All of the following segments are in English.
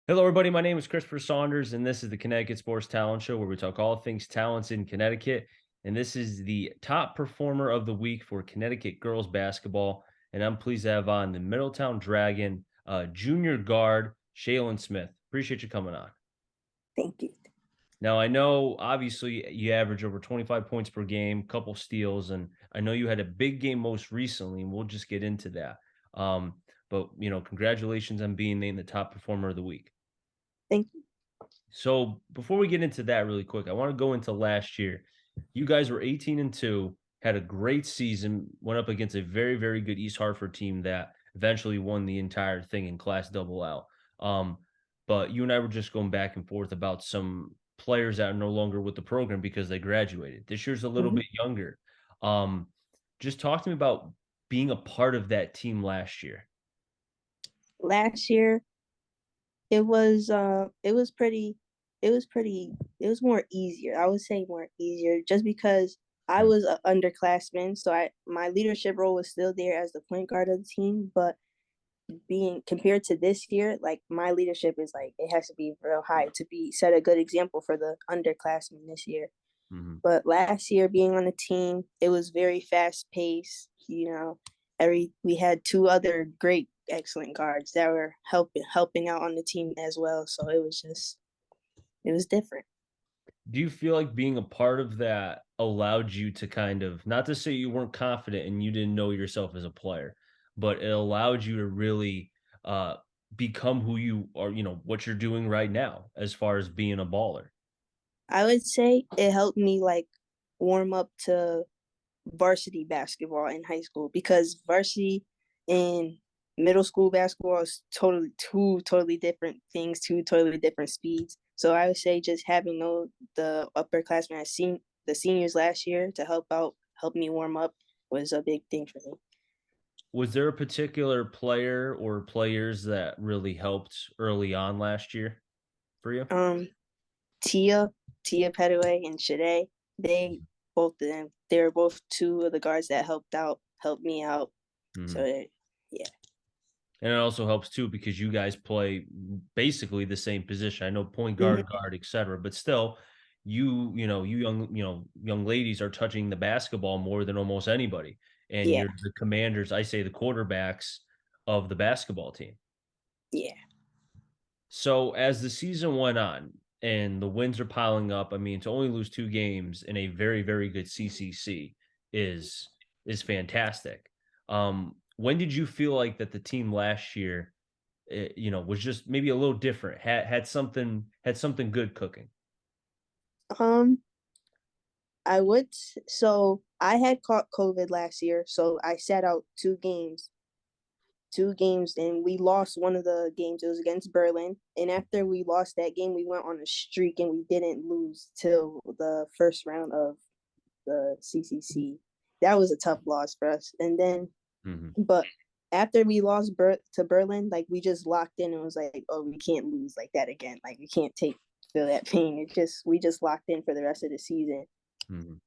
Hello, everybody. My name is Christopher Saunders, and this is the Connecticut Sports Talent Show, where we talk all things talents in Connecticut. And this is the top performer of the week for Connecticut girls basketball. And I'm pleased to have on the Middletown Dragon junior guard, Shalyn Smith. Appreciate you coming on. Thank you. Now, I know obviously you average over 25 points per game, couple steals, and I know you had a big game most recently, and we'll just get into that. But congratulations on being named the top performer of the week. Thank you. So before we get into that really quick, I want to go into last year. You guys were 18-2, had a great season, went up against a very, very good East Hartford team that eventually won the entire thing in Class Double L. But you and I were just going back and forth about some players that are no longer with the program because they graduated. This year's a little Mhm. bit younger. Um, just talk to me about being a part of that team last year. Last year, it was more easier. I would say more easier just because I Mm, was an underclassman, so my leadership role was still there as the point guard of the team. But being compared to this year, like my leadership is like it has to be real high to be set a good example for the underclassmen this year. mhm. But last year, being on the team, it was very fast paced. We had two other great, excellent guards that were helping out on the team as well. So it was different. Do you feel like being a part of that allowed you to kind of, not to say you weren't confident and you didn't know yourself as a player, but it allowed you to really uh, become who you are, what you're doing right now as far as being a baller? I would say it helped me like warm up to varsity basketball in high school because varsity in middle school basketball is totally different things, two totally different speeds. So I would say just having the upperclassmen I seen the seniors last year to help me warm up was a big thing for me. Was there a particular player or players that really helped early on last year for you? Um Tia, Tia Petaway and Shade, they both of them, they were both two of the guards that helped me out. So Mhm. yeah. And it also helps too because you guys play basically the same position. I know point guard, Mhm. guard, etc. But still, you young ladies are touching the basketball more than almost anybody. And Yeah. you're the commanders, I say the quarterbacks of the basketball team. Yeah. So as the season went on and the wins are piling up, I mean, to only lose two games in a very, very good CCC is is fantastic. When did you feel like that the team last year was just maybe a little different, had something good cooking. Um so I had caught COVID last year, so I sat out two games, and we lost one of the games. It was against Berlin, and after we lost that game, we went on a streak, and we didn't lose till the first round of the CCC. That was a tough loss for us, and then Mhm. but after we lost to Berlin, like we just locked in and was like, oh, we can't lose like that again. Like we can't feel that pain. We just locked in for the rest of the season. Mhm.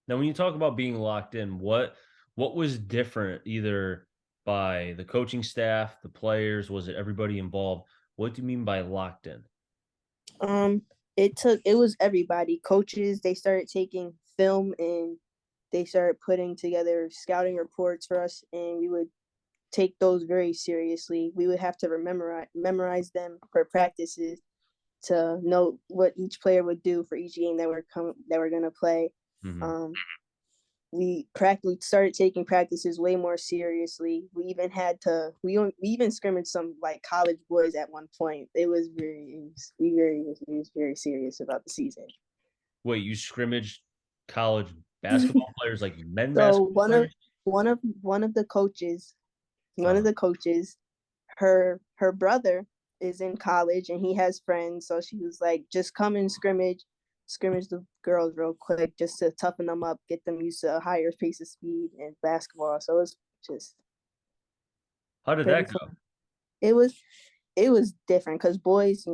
Now, when you talk about being locked in, what was different either by the coaching staff, the players, was it everybody involved? What do you mean by locked in? Um, it was everybody. Coaches, they started taking film and they started putting together scouting reports for us, and we would take those very seriously. We would have to memorize them for practices to know what each player would do for each game that we're gonna play. Mhm. Um, we practically started taking practices way more seriously. We even scrimmaged some like college boys at one point. We was very serious about the season. Wait, you scrimmaged college basketball players, like men So basketball players? one of the coaches, one of Uh, the coaches, her brother is in college and he has friends. So she was like, just come and scrimmage the girls real quick, just to toughen them up, get them used to a higher pace of speed and basketball. So it was just how did pretty that fun. go? It was it was different because boys,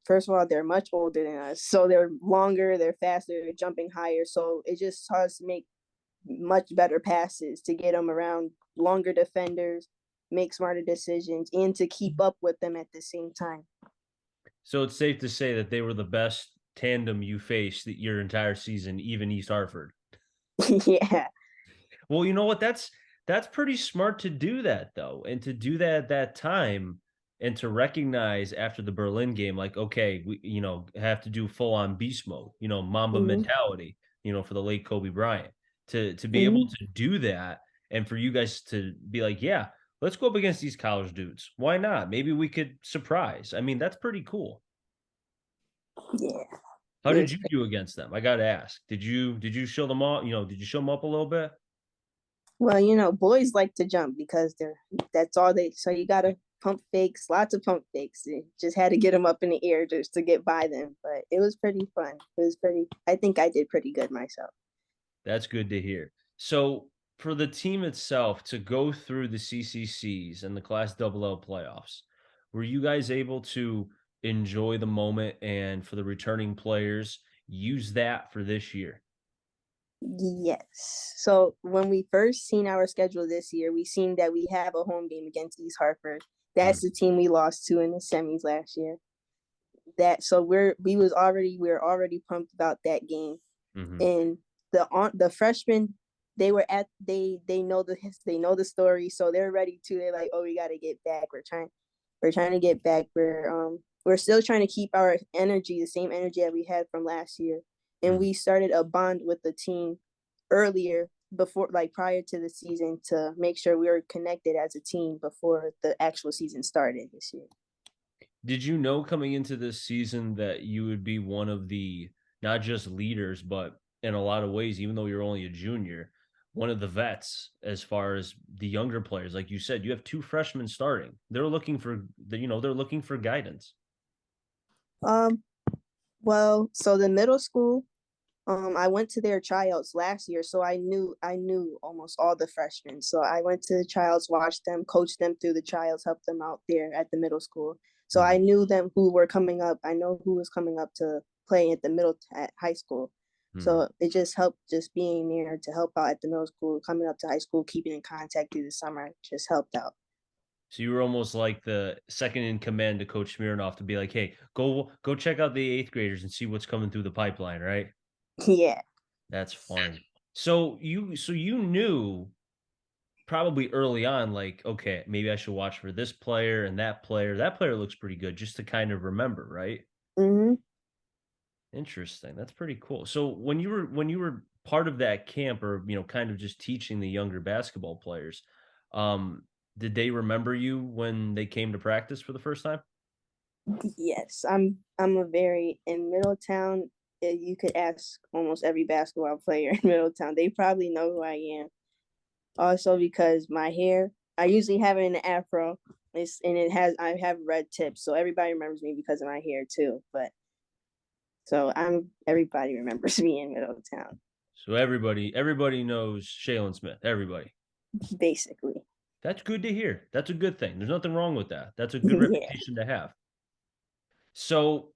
first of all they're much older than us, so they're longer, they're faster, they're jumping higher. So it just taught us to make much better passes to get them around longer defenders. make smarter decisions and to keep up with them at the same time. So it's safe to say that they were the best tandem you faced your entire season, even East Hartford. Yeah. Well, you know what? That's pretty smart to do that though, and to do that at that time, and to recognize after the Berlin game, like, okay, we have to do full on beast mode, Mamba Hmm. mentality, for the late Kobe Bryant. To be able Hmm. to do that, and for you guys to be like, yeah, let's go up against these college dudes. Why not? Maybe we could surprise. I mean, that's pretty cool. Yeah. How It did was you great. do against them? I gotta ask. Did you show them all? Did you show them up a little bit? Well, boys like to jump because that's all they. So you gotta pump fakes, lots of pump fakes. You just had to get them up in the air just to get by them. But it was pretty fun. It was pretty. I think I did pretty good myself. That's good to hear. So, for the team itself to go through the CCCs and the Class Double L playoffs, were you guys able to enjoy the moment and for the returning players use that for this year? Yes. So when we first seen our schedule this year, we seen that we have a home game against East Hartford. Mm, That's the team we lost to in the semis last year. That so we were already pumped about that game. mhm. And the freshmen, they know the story, so they're ready too. They're like, oh, we got to get back. We're trying to get back. We're still trying to keep our energy, the same energy that we had from last year. And Mhm. we started a bond with the team earlier, before, like, prior to the season, to make sure we were connected as a team before the actual season started this year. Did you know coming into this season that you would be one of the not just leaders, but in a lot of ways, even though you're only a junior, one of the vets as far as the younger players? Like you said, you have two freshmen starting. They're looking for guidance. Um, well, so the middle school, I went to their tryouts last year, so I knew almost all the freshmen. So I went to the tryouts, watched them, coached them through the tryouts, helped them out there at the middle school. So I Mhm, knew them who were coming up. I know who was coming up to play at high school. mhm. So it just helped, just being there to help out at the middle school, coming up to high school, keeping in contact through the summer, just helped out. So you were almost like the second in command to Coach Smirnoff to be like, "Hey, go check out the eighth graders and see what's coming through the pipeline." Right? Yeah. That's funny. So you knew probably early on, like, okay, maybe I should watch for this player and that player. That player looks pretty good just to kind of remember, right? Hmm. Interesting. That's pretty cool. So when you were part of that camp or, kind of just teaching the younger basketball players, um, did they remember you when they came to practice for the first time? Yes, I'm a very in Middletown. You could ask almost every basketball player in Middletown. They probably know who I am. Also because my hair, I usually have it in an afro. I have red tips, so everybody remembers me because of my hair too. But so everybody remembers me in Middletown, So everybody knows Shalyn Smith. Everybody. basically. That's good to hear. That's a good thing. There's nothing wrong with that. That's a good Yeah. reputation to have. So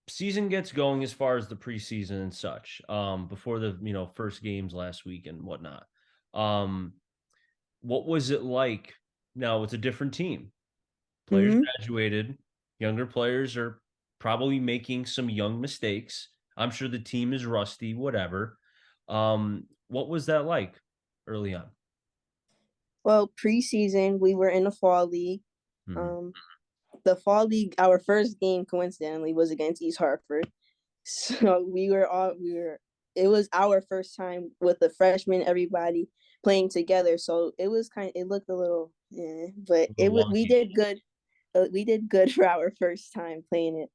season gets going as far as the preseason and such. Before the first games last week and whatnot. Um, what was it like? Now it's a different team. Players Hmm. graduated. Younger players are probably making some young mistakes. I'm sure the team is rusty. Whatever. What was that like early on? Well, preseason we were in the fall league. Mhm. Um, the fall league, our first game coincidentally was against East Hartford. So it was our first time with the freshmen, everybody playing together. So it looked a little, but A little we wonky. did good. We did good for our first time playing it.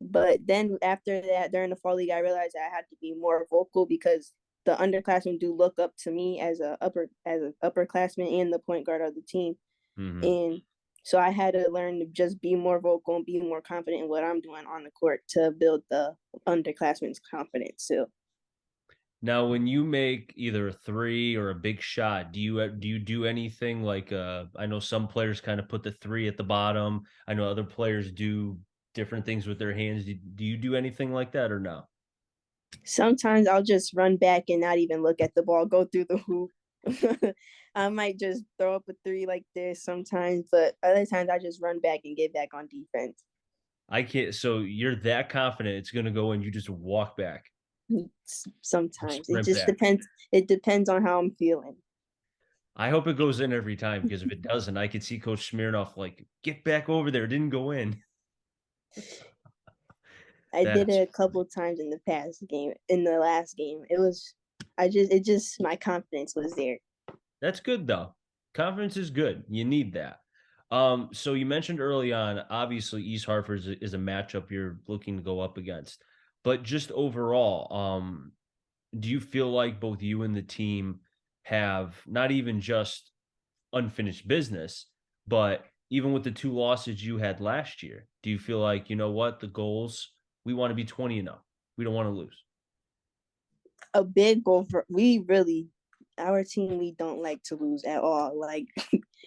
But then after that, during the fall league, I realized I had to be more vocal because the underclassmen do look up to me as an upperclassman and the point guard of the team. Mhm. And so I had to learn to just be more vocal and be more confident in what I'm doing on the court to build the underclassmen's confidence too. Now, when you make either a three or a big shot, do you do anything like I know some players kind of put the three at the bottom. I know other players do different things with their hands. Do you do anything like that or no? Sometimes I'll just run back and not even look at the ball, go through the hoop. I might just throw up a three like this sometimes, but other times I just run back and get back on defense. I can't. So you're that confident it's going to go and you just walk back, Sometimes it sprint just back. depends. It depends on how I'm feeling. I hope it goes in every time because if it doesn't, I could see Coach Smirnoff like get back over there. It didn't go in. I did That's it a couple times in the past game. In the last game, it was. It just my confidence was there. that's good though. Confidence is good. You need that. So you mentioned early on, obviously East Hartford is a matchup you're looking to go up against, but just overall, do you feel like both you and the team have not even just unfinished business, but even with the two losses you had last year, do you feel like, you know what, the goals, we want to be 20 and 0. We don't want to lose. A big goal for we really our team we don't like to lose at all. Like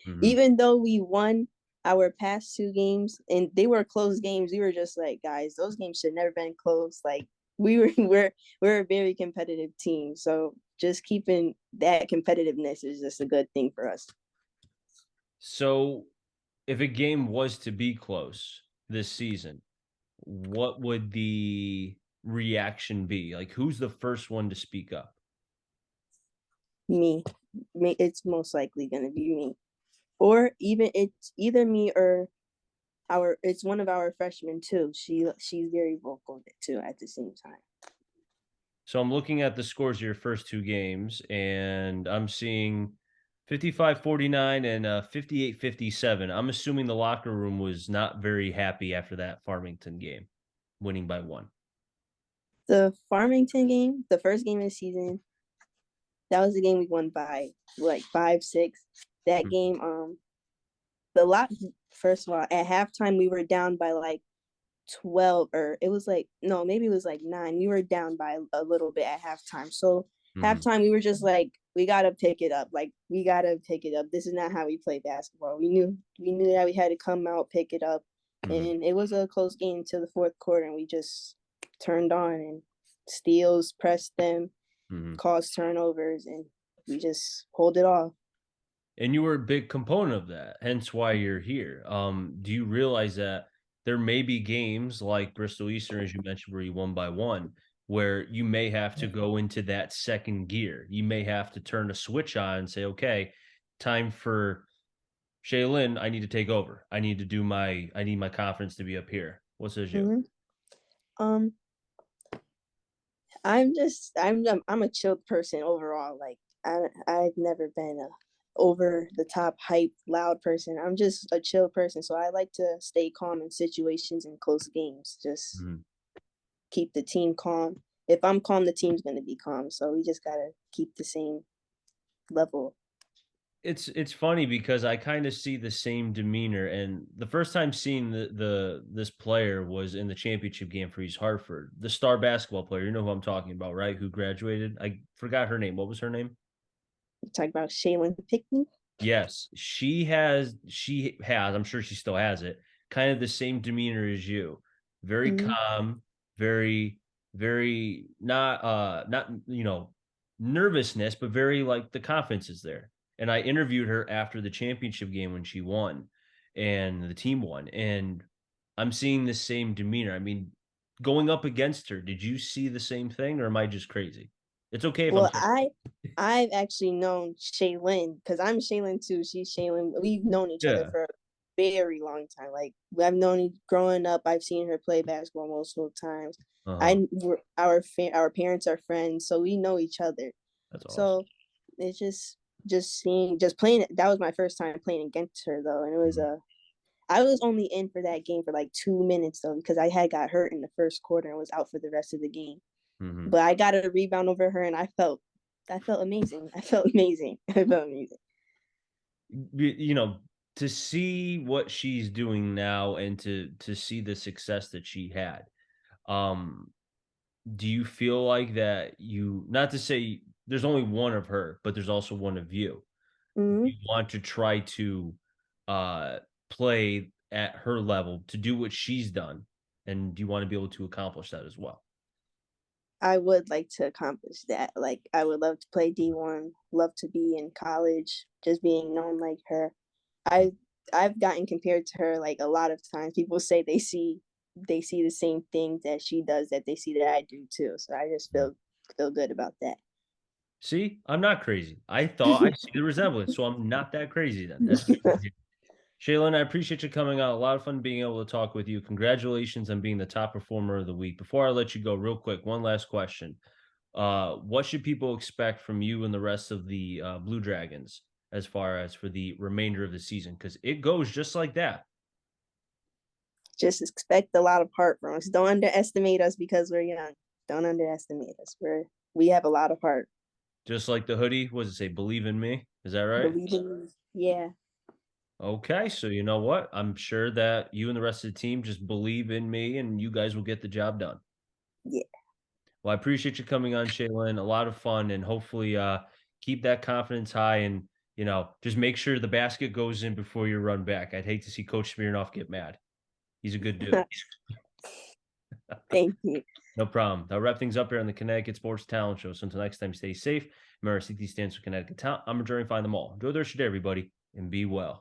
Mm-hmm. even though we won our past two games and they were close games, we were just like, guys, those games should never been close. Like we were we're a very competitive team. So just keeping that competitiveness is just a good thing for us. So if a game was to be close this season, what would the reaction be? Like, who's the first one to speak up? Me. Me, it's most likely gonna be me. Or even it's either me or our it's one of our freshmen too. She's very vocal too at the same time. So I'm looking at the scores of your first two games, and I'm seeing 55-49 and 58-57. I'm assuming the locker room was not very happy after that Farmington game, winning by one. The Farmington game, the first game of the season, that was the game we won by like 5-6. That Hmm. game, the lot first of all, at halftime we were down by like 12, or it was like no, maybe it was like 9. We were down by a little bit at halftime. So Hmm. halftime we were just like, we gotta pick it up. Like we gotta pick it up. This is not how we play basketball. We knew that we had to come out, pick it up. Hmm. And it was a close game until the fourth quarter, and we just turned on and steals, pressed them, Hmm. caused turnovers, and we just pulled it off. And you were a big component of that, hence why you're here. Do you realize that there may be games like Bristol Eastern, as you mentioned, where you won by one, where you may have to go into that second gear. You may have to turn a switch on and say, okay, time for Shalyn, I need to take over. I need my confidence to be up here. What says you? Mm-hmm. Um, I'm a chilled person overall. Like I've never been a over the top hype loud person. I'm just a chill person, so I like to stay calm in situations and close games. Just Mhm. keep the team calm. If I'm calm, the team's gonna be calm. So we just gotta keep the same level. It's funny because I kind of see the same demeanor, and the first time seeing the this player was in the championship game for East Hartford, the star basketball player. You know who I'm talking about, right? Who graduated? I forgot her name. What was her name? Talk about Shalyn Pickney. Yes, she has. She has. I'm sure she still has it. Kind of the same demeanor as you. Very Mm-hmm. calm. Very, very not nervousness, but very like the confidence is there. And I interviewed her after the championship game when she won, and the team won. And I'm seeing the same demeanor. I mean, going up against her, did you see the same thing, or am I just crazy? It's okay if I'm Well, crazy. I've actually known Shaylin because I'm Shaylin too. She's Shaylin. We've known each other Yeah. for a very long time. Like I've known growing up. I've seen her play basketball multiple times. Uh-huh. Our parents are friends, so we know each other. That's awesome. So it's just playing. That was my first time playing against her though, and it was Mhm. a. I was only in for that game for like 2 minutes though because I had got hurt in the first quarter and was out for the rest of the game. Mhm. But I got a rebound over her, and I felt amazing. I felt amazing. I felt amazing. You know, to see what she's doing now and to see the success that she had. Um, do you feel like that you not to say there's only one of her, but there's also one of you. Mm-hmm. You want to try to uh play at her level to do what she's done, and you want to be able to accomplish that as well. I would like to accomplish that. Like, I would love to play D1, love to be in college, just being known like her. I I've gotten compared to her like a lot of times. People say they see the same things that she does that they see that I do too. So I just feel good about that. See, I'm not crazy. I thought I see the resemblance, so I'm not that crazy then. That's good to hear. Shaylin, I appreciate you coming on. A lot of fun being able to talk with you. Congratulations on being the top performer of the week. Before I let you go, real quick, one last question. What should people expect from you and the rest of the Blue Dragons as far as for the remainder of the season? Because it goes just like that. Just expect a lot of heart from us. Don't underestimate us because we're young. Don't underestimate us. We have a lot of heart. Just like the hoodie, what does it say? Believe in me. Is that right? Believe in me. Yeah. Okay, so you know what? I'm sure that you and the rest of the team just believe in me and you guys will get the job done. Yeah. Well, I appreciate you coming on, Shaylin. A lot of fun and hopefully keep that confidence high and just make sure the basket goes in before you run back. I'd hate to see Coach Smirnoff get mad. He's a good dude. Thank you. No problem. I'll wrap things up here on the Connecticut Sports Talent Show. So until next time, stay safe. Remember, CT stands for Connecticut Talent. I'm enjoying find them all. Enjoy the rest of your day, everybody, and be well.